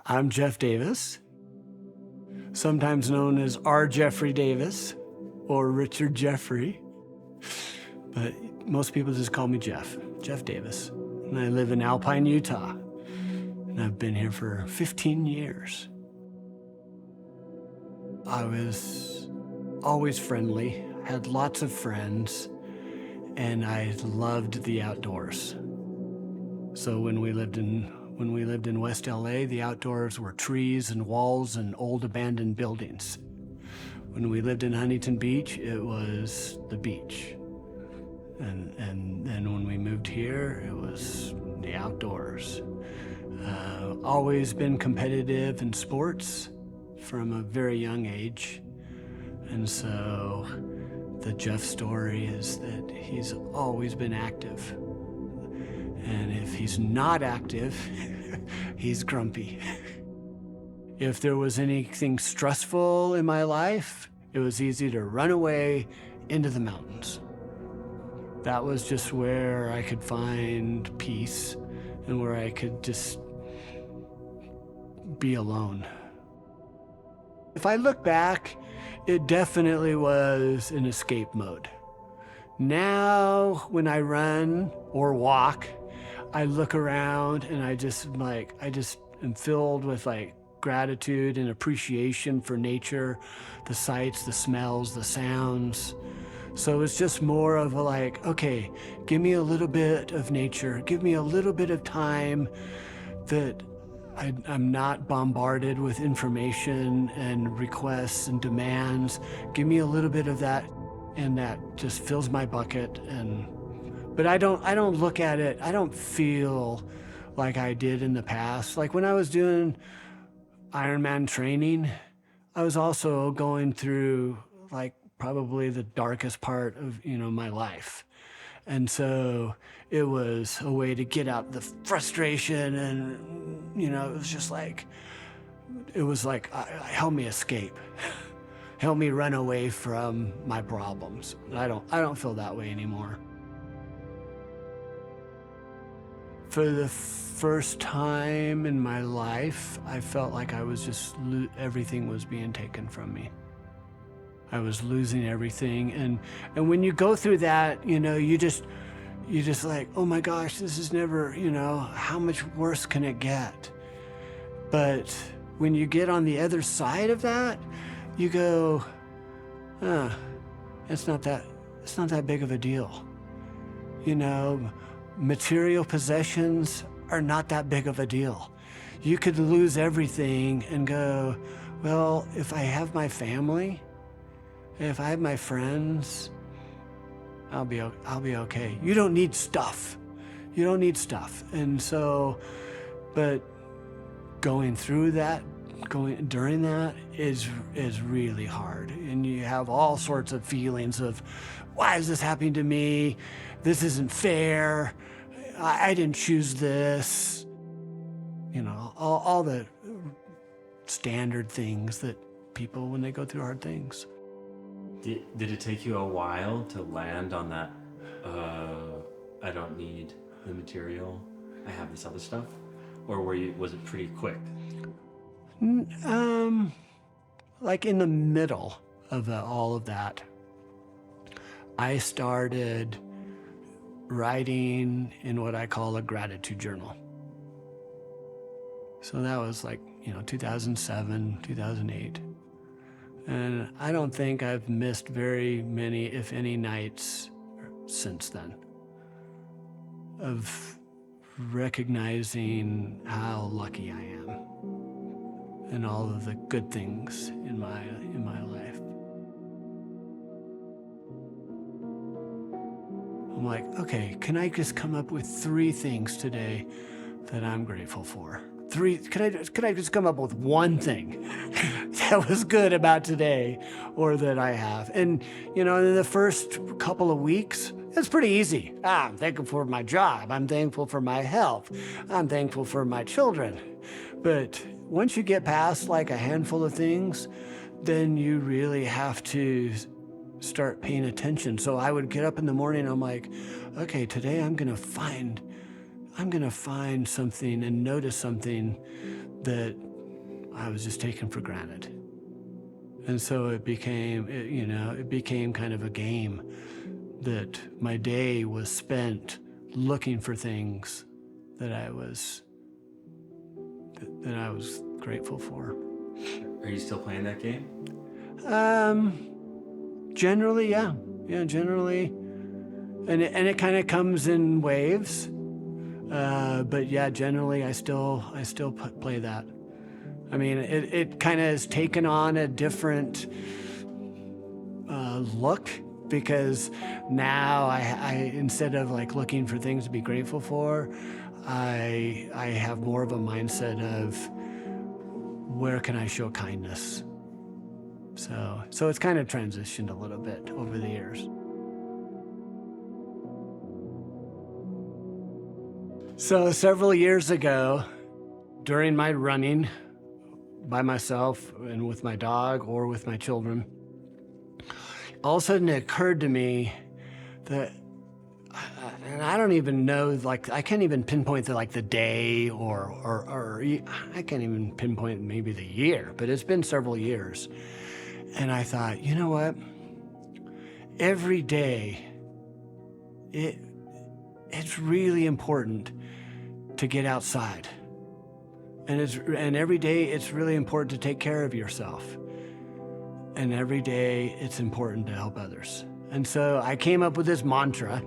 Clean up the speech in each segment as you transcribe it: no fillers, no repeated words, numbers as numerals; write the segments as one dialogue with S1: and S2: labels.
S1: I'm Jeff Davis, sometimes known as R. Jeffrey Davis or Richard Jeffrey, but most people just call me Jeff Davis. And I live in Alpine, Utah, and I've been here for 15 years. I was always friendly, had lots of friends, and I loved the outdoors. So when we lived in West LA, the outdoors were trees and walls and old abandoned buildings. When we lived in Huntington Beach, it was the beach. And then when we moved here, it was the outdoors. Always been competitive in sports from a very young age. And so the Jeff story is that he's always been active. And if he's not active, he's grumpy. If there was anything stressful in my life, it was easy to run away into the mountains. That was just where I could find peace and where I could just be alone. If I look back, it definitely was an escape mode. Now, when I run or walk, I look around and I just am filled with gratitude and appreciation for nature, the sights, the smells, the sounds. So it's just more of okay, give me a little bit of nature, give me a little bit of time that I'm not bombarded with information and requests and demands. Give me a little bit of that, and that just fills my bucket. But I don't look at it, I don't feel like I did in the past. Like when I was doing Ironman training, I was also going through probably the darkest part of my life. And so it was a way to get out the frustration, and it was just help me escape. Help me run away from my problems. I don't feel that way anymore. For the first time in my life, I felt like I was just everything was being taken from me. I was losing everything, and when you go through that, you just oh my gosh, this is never, how much worse can it get? But when you get on the other side of that, you go, it's not that big of a deal. Material possessions are not that big of a deal. You could lose everything and go, well, if I have my family, if I have my friends, I'll be okay. You don't need stuff. You don't need stuff. And so, but going through that, during that is really hard. And you have all sorts of feelings of, why is this happening to me? This isn't fair. I didn't choose this. All the standard things that people, when they go through hard things.
S2: Did it take you a while to land on that, I don't need the material, I have this other stuff? Or was it pretty quick?
S1: Like in the middle of all of that, I started writing in what I call a gratitude journal. So that was 2007, 2008. And I don't think I've missed very many, if any, nights since then of recognizing how lucky I am and all of the good things in my life. I'm like, okay, can I just come up with 3 things today that I'm grateful for? 3, could I just come up with one thing that was good about today or that I have? And, in the first couple of weeks, it's pretty easy. I'm thankful for my job. I'm thankful for my health. I'm thankful for my children. But once you get past a handful of things, then you really have to start paying attention. So I would get up in the morning, I'm like, okay, today I'm gonna find something and notice something that I was just taken for granted. And so it became, it became kind of a game that my day was spent looking for things that I was grateful for.
S2: Are you still playing that game?
S1: Generally, yeah, generally, and it kind of comes in waves. But yeah, generally, I still play that. I mean, it kind of has taken on a different look, because now I instead of like looking for things to be grateful for, I have more of a mindset of where can I show kindness. So it's kind of transitioned a little bit over the years. So several years ago, during my running by myself and with my dog or with my children, all of a sudden it occurred to me that, and I don't even know, like, I can't even pinpoint the day or I can't even pinpoint maybe the year, but it's been several years. And I thought, you know what? Every day, it's really important to get outside. And every day it's really important to take care of yourself. And every day it's important to help others. And so I came up with this mantra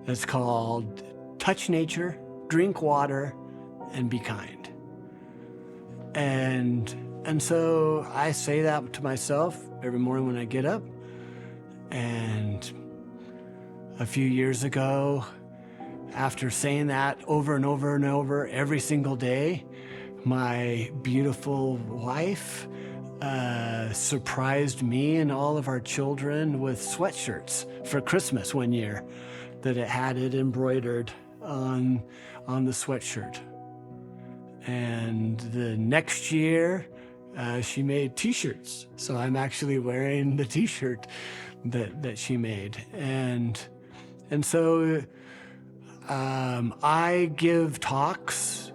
S1: that's called touch nature, drink water, and be kind. And so I say that to myself every morning when I get up. And a few years ago, after saying that over and over and over every single day, my beautiful wife surprised me and all of our children with sweatshirts for Christmas one year that it had it embroidered on the sweatshirt. And the next year, she made t-shirts. So I'm actually wearing the t-shirt that she made. And so I give talks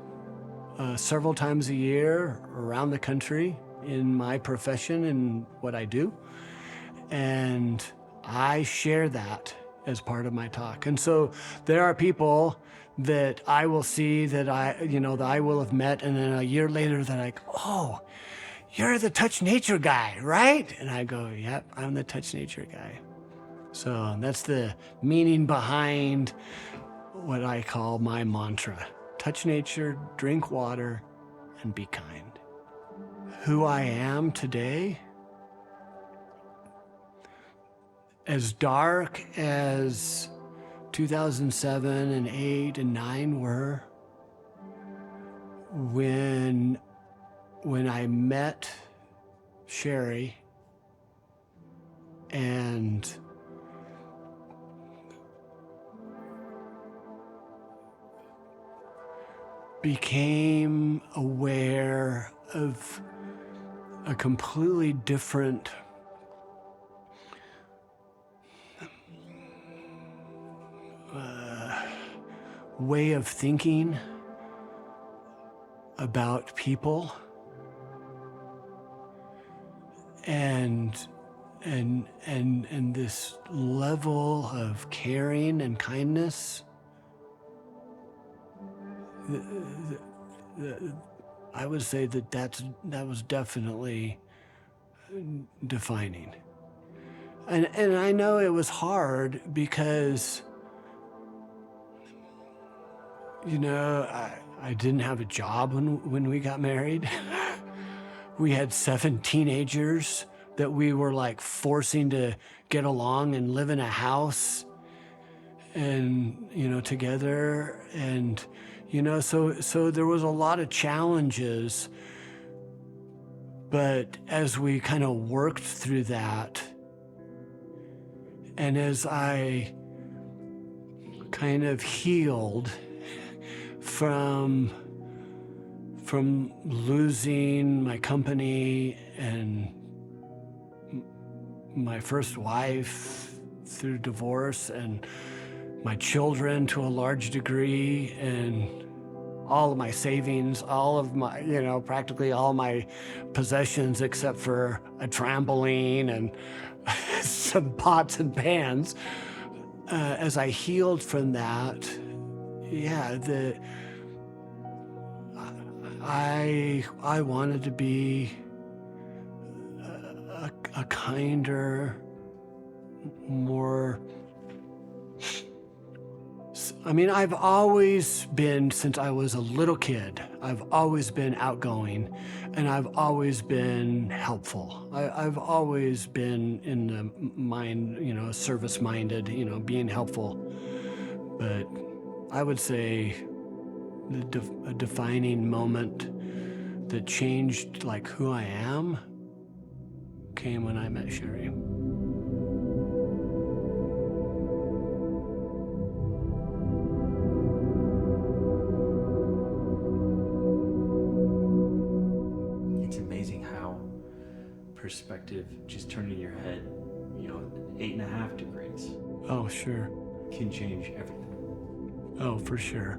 S1: several times a year around the country in my profession and what I do. And I share that as part of my talk. And so there are people that I will see that I will have met, and then a year later they're like, oh, you're the Touch Nature guy, right? And I go, yep, I'm the Touch Nature guy. So that's the meaning behind what I call my mantra. Touch nature, drink water, and be kind. Who I am today, as dark as 2007 and 8 and 9 were, when I met Sherry and became aware of a completely different way of thinking about people, and this level of caring and kindness, I would say that was definitely defining. And I know it was hard because, I didn't have a job when we got married. We had 7 teenagers that we were like forcing to get along and live in a house and, together. And, so there was a lot of challenges. But as we kind of worked through that, and as I kind of healed from losing my company and my first wife through divorce and my children to a large degree, and all of my savings, all of my, practically all my possessions except for a trampoline and some pots and pans. As I healed from that, I wanted to be a kinder, more. I've always been, since I was a little kid, I've always been outgoing, and I've always been helpful. I've always been in the mind, service-minded, being helpful. But I would say a defining moment that changed like who I am came when I met Sherry.
S2: Perspective, just turning your head, 8.5 degrees.
S1: Oh, sure.
S2: Can change everything.
S1: Oh, for sure.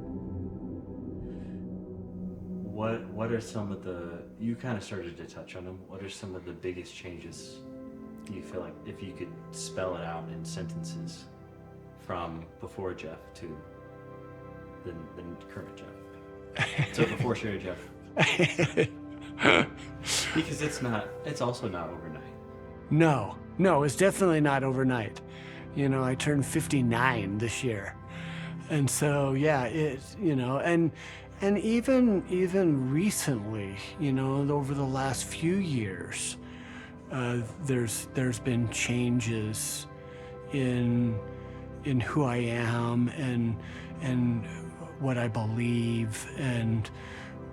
S2: What are some of you kind of started to touch on them, what are some of the biggest changes you feel like, if you could spell it out in sentences, from before Jeff to the current Jeff? So before Sherry Jeff. Because it's also not overnight.
S1: No, it's definitely not overnight. I turned 59 this year. And so, and even recently, over the last few years, there's been changes in who I am and what I believe and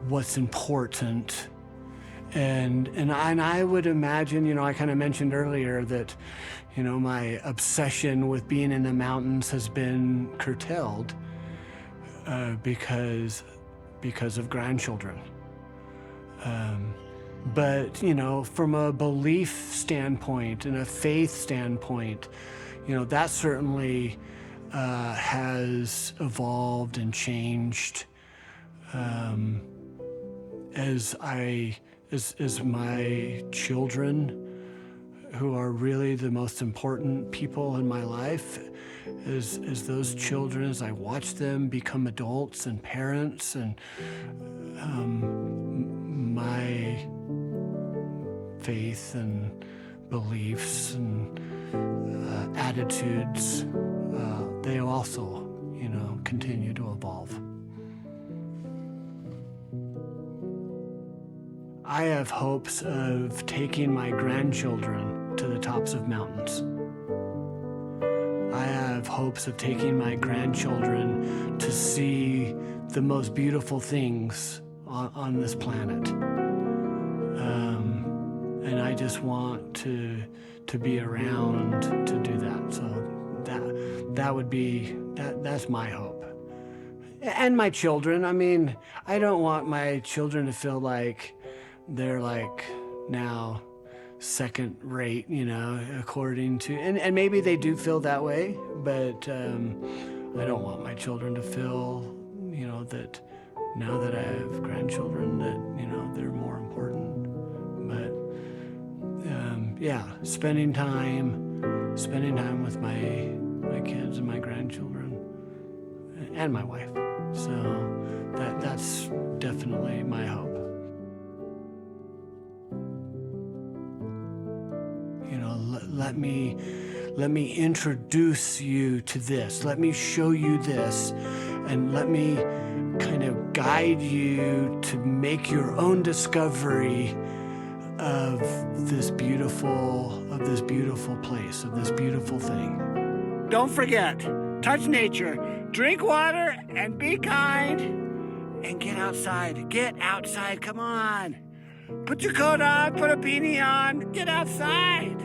S1: what's important. And I would imagine, I kind of mentioned earlier that, my obsession with being in the mountains has been curtailed because of grandchildren. But, from a belief standpoint and a faith standpoint, that certainly has evolved and changed as my children, who are really the most important people in my life, as those children, as I watch them become adults and parents, and my faith and beliefs and attitudes, they also, continue to evolve. I have hopes of taking my grandchildren to the tops of mountains. I have hopes of taking my grandchildren to see the most beautiful things on this planet. And I just want to be around to do that. So that's my hope. And my children, I don't want my children to feel like they're like now second rate, according to, and maybe they do feel that way, but I don't want my children to feel, that now that I have grandchildren that, they're more important. But spending time with my kids and my grandchildren and my wife. So that's definitely my hope. Let me introduce you to this. Let me show you this, and let me kind of guide you to make your own discovery of this beautiful place, of this beautiful thing. Don't forget, touch nature, drink water, and be kind, and get outside. Get outside, come on. Put your coat on, put a beanie on, get outside.